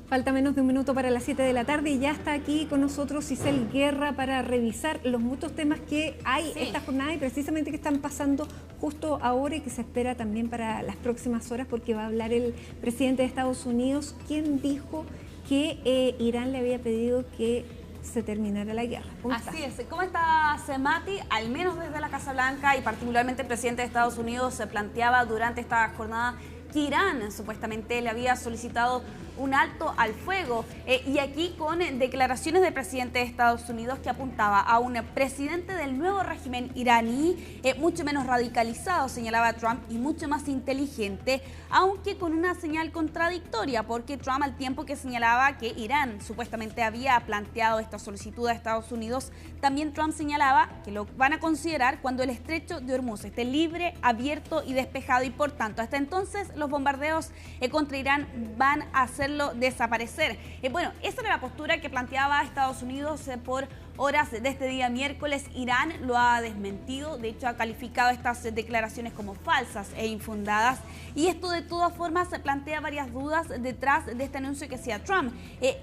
Falta menos de un minuto para las 7 de la tarde y ya está aquí con nosotros Isel Guerra para revisar los muchos temas que hay esta jornada y precisamente que están pasando justo ahora y que se espera también para las próximas horas, porque va a hablar el presidente de Estados Unidos, quien dijo que Irán le había pedido que se terminara la guerra. Así es. ¿Cómo estás, Mati? Al menos desde la Casa Blanca y particularmente el presidente de Estados Unidos se planteaba durante esta jornada que Irán supuestamente le había solicitado un alto al fuego y aquí con declaraciones del presidente de Estados Unidos que apuntaba a un presidente del nuevo régimen iraní mucho menos radicalizado, señalaba Trump, y mucho más inteligente, aunque con una señal contradictoria, porque Trump, al tiempo que señalaba que Irán supuestamente había planteado esta solicitud a Estados Unidos, también Trump señalaba que lo van a considerar cuando el estrecho de Hormuz esté libre, abierto y despejado, y por tanto hasta entonces los bombardeos contra Irán van a hacerlo desaparecer. Bueno, esa era la postura que planteaba Estados Unidos por horas de este día miércoles. Irán lo ha desmentido, de hecho ha calificado estas declaraciones como falsas e infundadas, y esto de todas formas plantea varias dudas detrás de este anuncio que hacía Trump.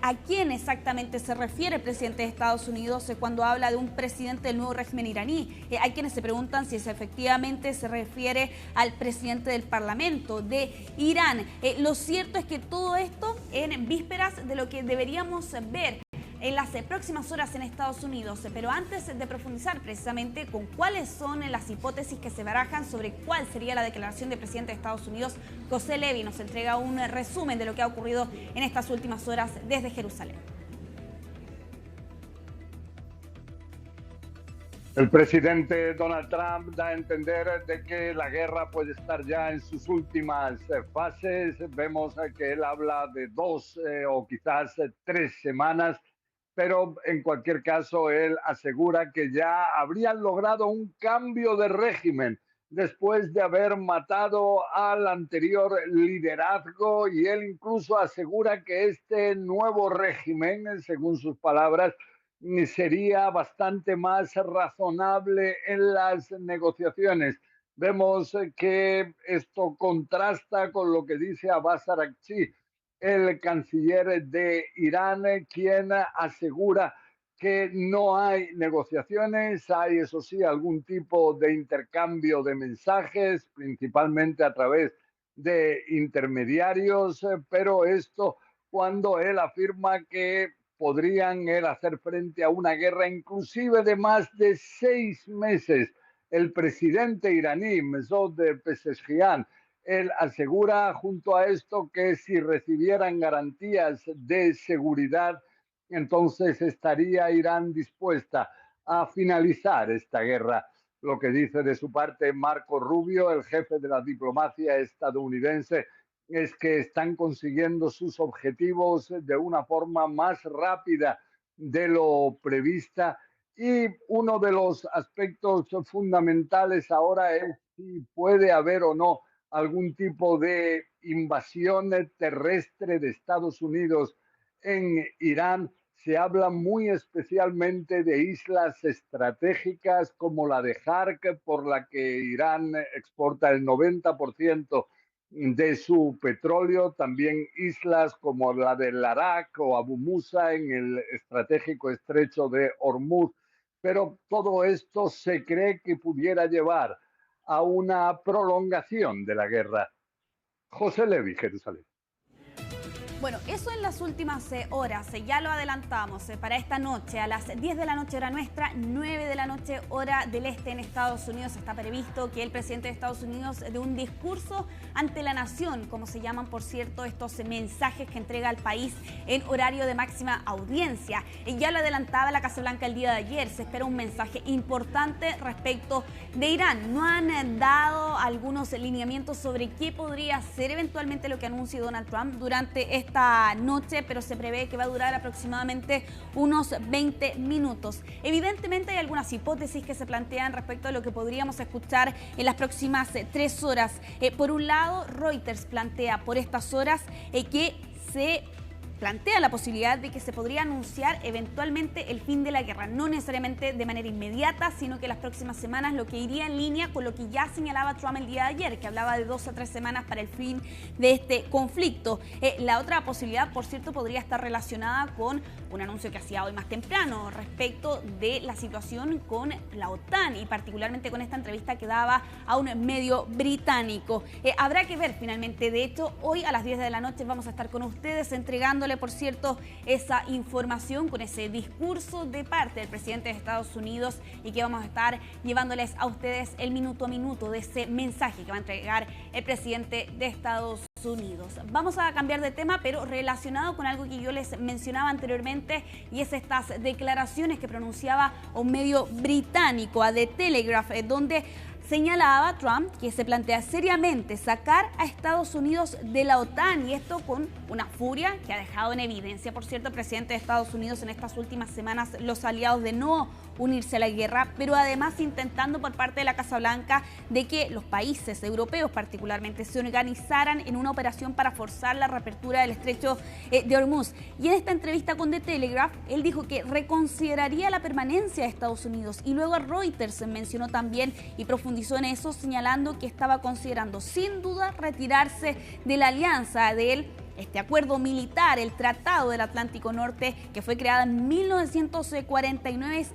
¿A quién exactamente se refiere el presidente de Estados Unidos cuando habla de un presidente del nuevo régimen iraní? Hay quienes se preguntan si efectivamente se refiere al presidente del Parlamento de Irán. Lo cierto es que todo esto en vísperas de lo que deberíamos ver en las próximas horas en Estados Unidos. Pero antes de profundizar precisamente con cuáles son las hipótesis que se barajan sobre cuál sería la declaración del presidente de Estados Unidos, José Levi nos entrega un resumen de lo que ha ocurrido en estas últimas horas desde Jerusalén. El presidente Donald Trump da a entender de que la guerra puede estar ya en sus últimas fases. Vemos que él habla de 2 o quizás 3 semanas, pero en cualquier caso él asegura que ya habrían logrado un cambio de régimen después de haber matado al anterior liderazgo, y él incluso asegura que este nuevo régimen, según sus palabras, sería bastante más razonable en las negociaciones. Vemos que esto contrasta con lo que dice Abbas Araghchi, el canciller de Irán, quien asegura que no hay negociaciones, hay eso sí algún tipo de intercambio de mensajes, principalmente a través de intermediarios, pero esto cuando él afirma que podrían hacer frente a una guerra inclusive de más de 6 meses. El presidente iraní, Mesud Pezeshkian, él asegura junto a esto que si recibieran garantías de seguridad, entonces estaría Irán dispuesta a finalizar esta guerra. Lo que dice de su parte Marco Rubio, el jefe de la diplomacia estadounidense, es que están consiguiendo sus objetivos de una forma más rápida de lo prevista, y uno de los aspectos fundamentales ahora es si puede haber o no algún tipo de invasión terrestre de Estados Unidos en Irán. Se habla muy especialmente de islas estratégicas como la de Jark, por la que Irán exporta el 90% de su petróleo, también islas como la de Larak o Abu Musa en el estratégico estrecho de Hormuz. Pero todo esto se cree que pudiera llevar a una prolongación de la guerra. José Levi, Jerusalén. Bueno, eso en las últimas horas, ya lo adelantamos, para esta noche, a las 10 de la noche hora nuestra, 9 de la noche hora del este en Estados Unidos, está previsto que el presidente de Estados Unidos dé un discurso ante la nación, como se llaman, por cierto, estos mensajes que entrega al país en horario de máxima audiencia. Ya lo adelantaba la Casa Blanca el día de ayer, se espera un mensaje importante respecto de Irán. No han dado algunos lineamientos sobre qué podría ser eventualmente lo que anuncie Donald Trump durante esta noche, pero se prevé que va a durar aproximadamente unos 20 minutos. Evidentemente hay algunas hipótesis que se plantean respecto a lo que podríamos escuchar en las próximas 3 horas. Por un lado, Reuters plantea por estas horas que se plantea la posibilidad de que se podría anunciar eventualmente el fin de la guerra, no necesariamente de manera inmediata, sino que las próximas semanas, lo que iría en línea con lo que ya señalaba Trump el día de ayer, que hablaba de 2 a 3 semanas para el fin de este conflicto. La otra posibilidad, por cierto, podría estar relacionada con un anuncio que hacía hoy más temprano respecto de la situación con la OTAN y particularmente con esta entrevista que daba a un medio británico. Habrá que ver finalmente. De hecho, hoy a las 10 de la noche vamos a estar con ustedes entregándole, por cierto, esa información con ese discurso de parte del presidente de Estados Unidos y que vamos a estar llevándoles a ustedes el minuto a minuto de ese mensaje que va a entregar el presidente de Estados Unidos. Vamos a cambiar de tema, pero relacionado con algo que yo les mencionaba anteriormente, y es estas declaraciones que pronunciaba un medio británico, a The Telegraph, donde señalaba Trump que se plantea seriamente sacar a Estados Unidos de la OTAN, y esto con una furia que ha dejado en evidencia, por cierto, el presidente de Estados Unidos en estas últimas semanas, los aliados de no unirse a la guerra, pero además intentando por parte de la Casa Blanca de que los países europeos particularmente se organizaran en una operación para forzar la reapertura del estrecho de Hormuz. Y en esta entrevista con The Telegraph, él dijo que reconsideraría la permanencia de Estados Unidos, y luego Reuters mencionó también y profundizó en eso, señalando que estaba considerando sin duda retirarse de la alianza de él. Este acuerdo militar, el Tratado del Atlántico Norte, que fue creado en 1949,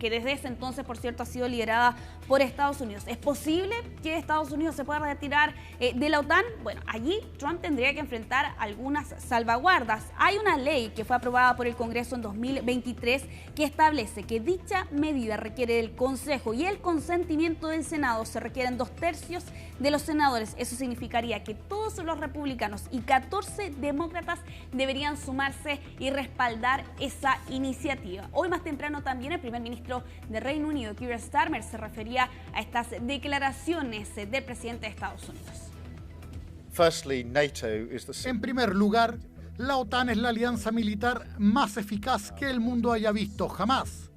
que desde ese entonces, por cierto, ha sido liderada por Estados Unidos. ¿Es posible que Estados Unidos se pueda retirar de la OTAN? Bueno, allí Trump tendría que enfrentar algunas salvaguardas. Hay una ley que fue aprobada por el Congreso en 2023 que establece que dicha medida requiere del Consejo y el consentimiento del Senado. Se requieren 2/3 de los senadores. Eso significaría que todos los republicanos y 14 demócratas deberían sumarse y respaldar esa iniciativa. Hoy más temprano también el primer ministro de Reino Unido, Keir Starmer, se refería a estas declaraciones del presidente de Estados Unidos. En primer lugar, la OTAN es la alianza militar más eficaz que el mundo haya visto jamás.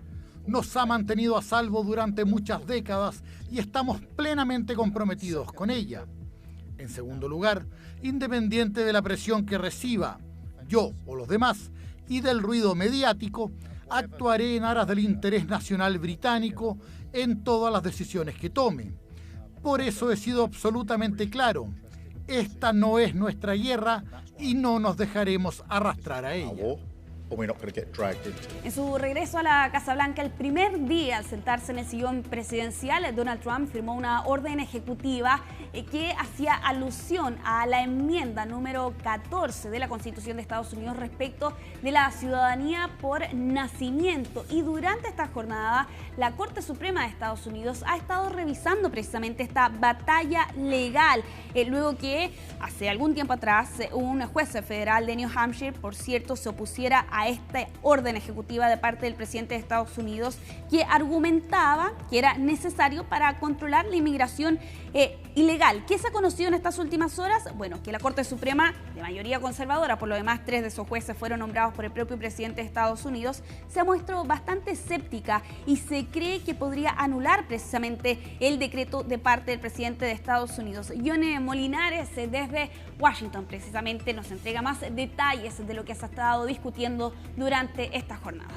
Nos ha mantenido a salvo durante muchas décadas y estamos plenamente comprometidos con ella. En segundo lugar, independiente de la presión que reciba, yo o los demás, y del ruido mediático, actuaré en aras del interés nacional británico en todas las decisiones que tome. Por eso he sido absolutamente claro. Esta no es nuestra guerra y no nos dejaremos arrastrar a ella. En su regreso a la Casa Blanca, el primer día al sentarse en el sillón presidencial, Donald Trump firmó una orden ejecutiva que hacía alusión a la enmienda número 14 de la Constitución de Estados Unidos respecto de la ciudadanía por nacimiento. Y durante esta jornada, la Corte Suprema de Estados Unidos ha estado revisando precisamente esta batalla legal, luego que hace algún tiempo atrás un juez federal de New Hampshire, por cierto, se opusiera a esta orden ejecutiva de parte del presidente de Estados Unidos, que argumentaba que era necesario para controlar la inmigración ilegal. ¿Qué se ha conocido en estas últimas horas? Bueno, que la Corte Suprema, de mayoría conservadora, por lo demás 3 de esos jueces fueron nombrados por el propio presidente de Estados Unidos, se ha mostrado bastante escéptica y se cree que podría anular precisamente el decreto de parte del presidente de Estados Unidos. Yone Molinares, desde Washington, precisamente nos entrega más detalles de lo que se ha estado discutiendo durante esta jornada.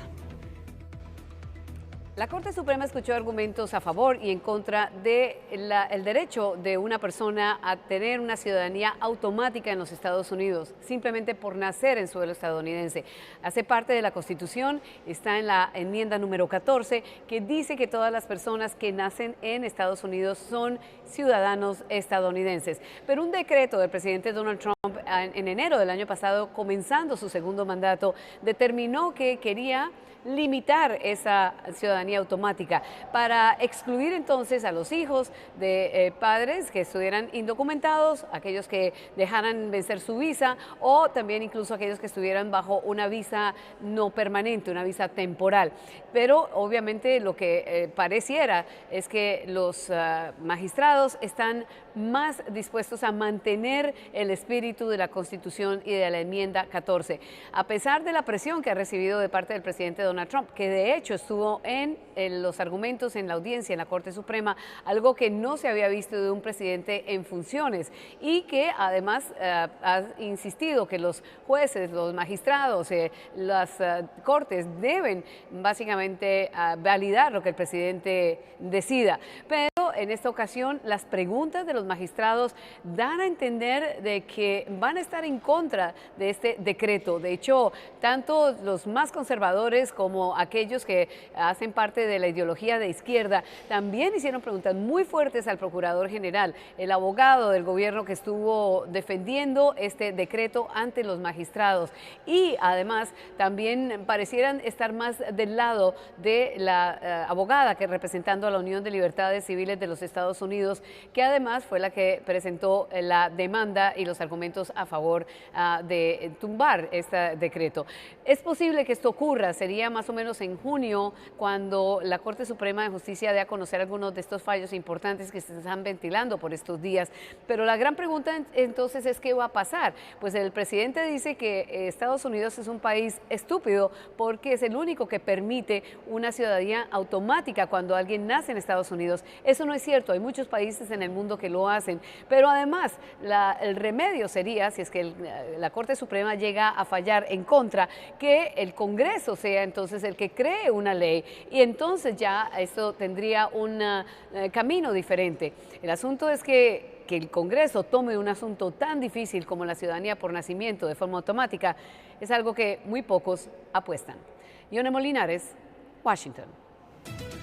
La Corte Suprema escuchó argumentos a favor y en contra del derecho de una persona a tener una ciudadanía automática en los Estados Unidos, simplemente por nacer en suelo estadounidense. Hace parte de la Constitución, está en la enmienda número 14, que dice que todas las personas que nacen en Estados Unidos son ciudadanos estadounidenses. Pero un decreto del presidente Donald Trump en enero del año pasado, comenzando su segundo mandato, determinó que quería limitar esa ciudadanía automática para excluir entonces a los hijos de padres que estuvieran indocumentados, aquellos que dejaran vencer su visa o también incluso aquellos que estuvieran bajo una visa no permanente, una visa temporal. Pero obviamente lo que pareciera es que los magistrados están más dispuestos a mantener el espíritu de la Constitución y de la enmienda 14, a pesar de la presión que ha recibido de parte del presidente Donald Trump, que de hecho estuvo en los argumentos en la audiencia en la Corte Suprema, algo que no se había visto de un presidente en funciones, y que además ha insistido que los jueces, los magistrados, las cortes deben básicamente validar lo que el presidente decida. Pero en esta ocasión las preguntas de los magistrados dan a entender de que van a estar en contra de este decreto. De hecho, tanto los más conservadores como aquellos que hacen parte de la ideología de izquierda también hicieron preguntas muy fuertes al procurador general, el abogado del gobierno que estuvo defendiendo este decreto ante los magistrados, y además también parecieran estar más del lado de la abogada que representando a la Unión de Libertades Civiles de los Estados Unidos, que además fue la que presentó la demanda y los argumentos a favor de tumbar este decreto. Es posible que esto ocurra, sería más o menos en junio, cuando la Corte Suprema de Justicia dé a conocer algunos de estos fallos importantes que se están ventilando por estos días. Pero la gran pregunta entonces es ¿qué va a pasar? Pues el presidente dice que Estados Unidos es un país estúpido porque es el único que permite una ciudadanía automática cuando alguien nace en Estados Unidos. Eso no es cierto, hay muchos países en el mundo que lo hacen, pero además el remedio sería, si es que la Corte Suprema llega a fallar en contra, que el Congreso sea entonces el que cree una ley, y entonces ya esto tendría un camino diferente. El asunto es que el Congreso tome un asunto tan difícil como la ciudadanía por nacimiento de forma automática es algo que muy pocos apuestan. Yone Molinares, Washington.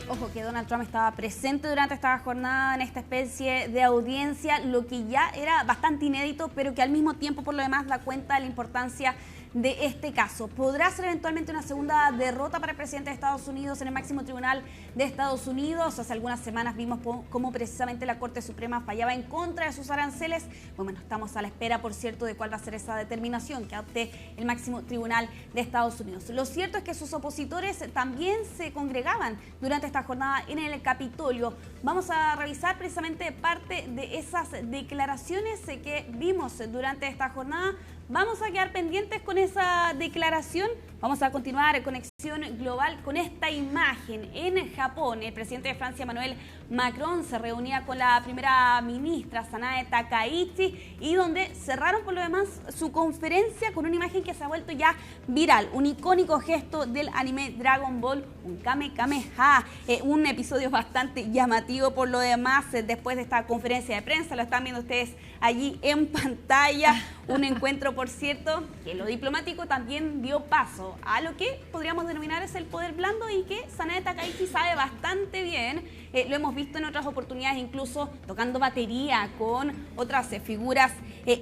Ojo que Donald Trump estaba presente durante esta jornada en esta especie de audiencia, lo que ya era bastante inédito, pero que al mismo tiempo por lo demás da cuenta de la importancia de este caso. ¿Podrá ser eventualmente una segunda derrota para el presidente de Estados Unidos en el máximo tribunal de Estados Unidos? Hace algunas semanas vimos cómo precisamente la Corte Suprema fallaba en contra de sus aranceles. Bueno, estamos a la espera, por cierto, de cuál va a ser esa determinación que adopte el máximo tribunal de Estados Unidos. Lo cierto es que sus opositores también se congregaban durante esta jornada en el Capitolio. Vamos a revisar precisamente parte de esas declaraciones que vimos durante esta jornada. Vamos a quedar pendientes con esa declaración. Vamos a continuar Conexión Global con esta imagen. En Japón, el presidente de Francia, Emmanuel Macron, se reunía con la primera ministra, Sanae Takaichi, y donde cerraron por lo demás su conferencia con una imagen que se ha vuelto ya viral. Un icónico gesto del anime Dragon Ball, un Kame Kameha. Un episodio bastante llamativo por lo demás después de esta conferencia de prensa. Lo están viendo ustedes allí en pantalla. Un encuentro, por cierto, que en lo diplomático también dio paso a lo que podríamos denominar es el poder blando y que Sanae Takaichi sabe bastante bien. Lo hemos visto en otras oportunidades, incluso tocando batería con otras figuras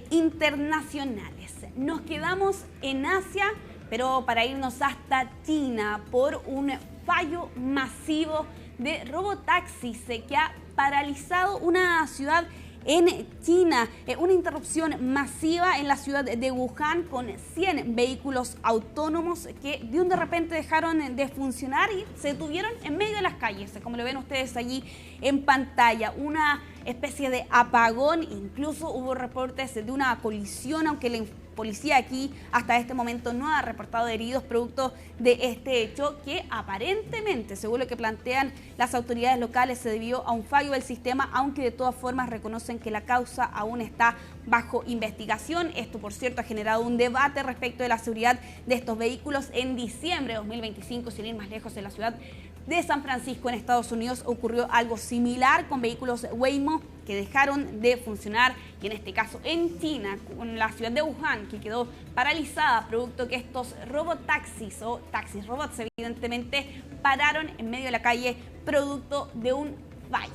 internacionales. Nos quedamos en Asia, pero para irnos hasta China por un fallo masivo de robotaxis que ha paralizado una ciudad en China. Una interrupción masiva en la ciudad de Wuhan con 100 vehículos autónomos que de repente dejaron de funcionar y se detuvieron en medio de las calles, como lo ven ustedes allí en pantalla. Una especie de apagón, incluso hubo reportes de una colisión, aunque la policía aquí hasta este momento no ha reportado heridos producto de este hecho que aparentemente, según lo que plantean las autoridades locales, se debió a un fallo del sistema, aunque de todas formas reconocen que la causa aún está bajo investigación. Esto, por cierto, ha generado un debate respecto de la seguridad de estos vehículos. En diciembre de 2025, sin ir más lejos, en la ciudad de San Francisco, en Estados Unidos, ocurrió algo similar con vehículos Waymo que dejaron de funcionar, y en este caso en China, con la ciudad de Wuhan, que quedó paralizada producto que estos robotaxis o taxis robots evidentemente pararon en medio de la calle producto de un fallo.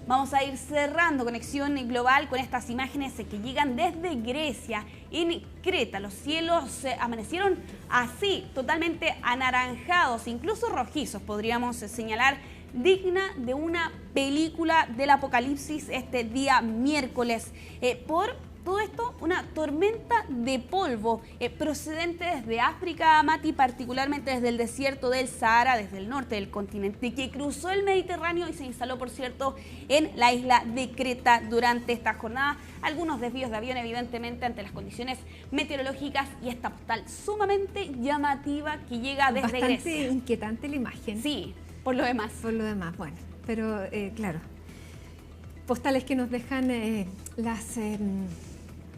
Vamos a ir cerrando Conexión Global con estas imágenes que llegan desde Grecia. En Creta los cielos amanecieron así, totalmente anaranjados, incluso rojizos, podríamos señalar, digna de una película del apocalipsis este día miércoles, por Todo esto, una tormenta de polvo procedente desde África, Mati, particularmente desde el desierto del Sahara, desde el norte del continente, que cruzó el Mediterráneo y se instaló, por cierto, en la isla de Creta durante esta jornada. Algunos desvíos de avión, evidentemente, ante las condiciones meteorológicas y esta postal sumamente llamativa que llega desde Bastante Grecia. inquietante la imagen. Sí, por lo demás. Por lo demás, bueno, pero claro, postales que nos dejan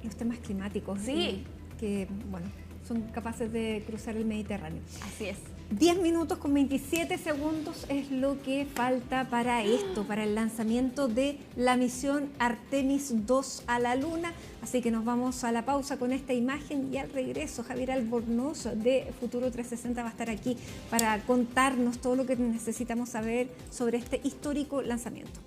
los temas climáticos, Sí. que bueno, son capaces de cruzar el Mediterráneo. Así es. 10 minutos con 27 segundos es lo que falta para esto, para el lanzamiento de la misión Artemis 2 a la Luna. Así que nos vamos a la pausa con esta imagen y al regreso Javier Albornoz de Futuro 360 va a estar aquí para contarnos todo lo que necesitamos saber sobre este histórico lanzamiento.